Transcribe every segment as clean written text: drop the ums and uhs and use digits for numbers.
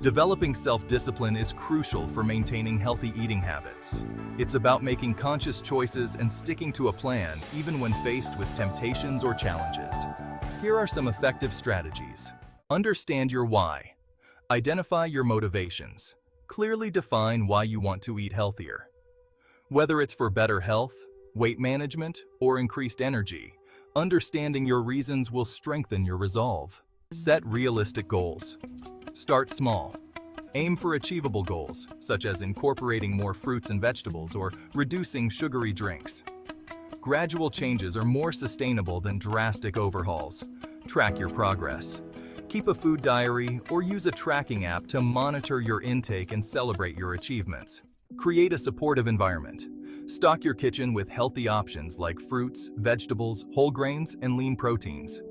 Developing self-discipline is crucial for maintaining healthy eating habits. It's about making conscious choices and sticking to a plan even when faced with temptations or challenges. Here are some effective strategies. Understand your why. Identify your motivations. Clearly define why you want to eat healthier. Whether it's for better health, weight management, or increased energy, understanding your reasons will strengthen your resolve. Set realistic goals. Start small. Aim for achievable goals, such as incorporating more fruits and vegetables or reducing sugary drinks. Gradual changes are more sustainable than drastic overhauls. Track your progress. Keep a food diary or use a tracking app to monitor your intake and celebrate your achievements. Create a supportive environment. Stock your kitchen with healthy options like fruits, vegetables, whole grains, and lean proteins.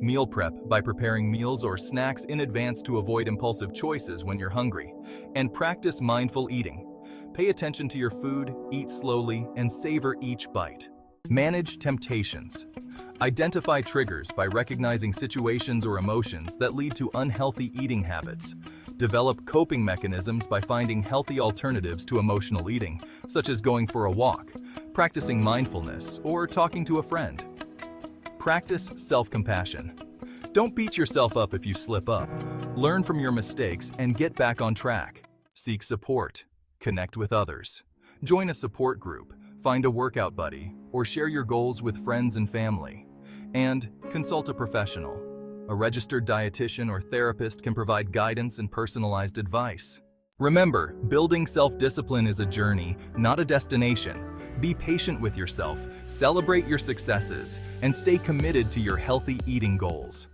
Meal prep by preparing meals or snacks in advance to avoid impulsive choices when you're hungry. And practice mindful eating. Pay attention to your food, eat slowly, and savor each bite. Manage temptations. Identify triggers by recognizing situations or emotions that lead to unhealthy eating habits. Develop coping mechanisms by finding healthy alternatives to emotional eating, such as going for a walk, practicing mindfulness, or talking to a friend. Practice self-compassion. Don't beat yourself up if you slip up. Learn from your mistakes and get back on track. Seek support. Connect with others. Join a support group, find a workout buddy, or share your goals with friends and family. And consult a professional. A registered dietitian or therapist can provide guidance and personalized advice. Remember, building self-discipline is a journey, not a destination. Be patient with yourself, celebrate your successes, and stay committed to your healthy eating goals.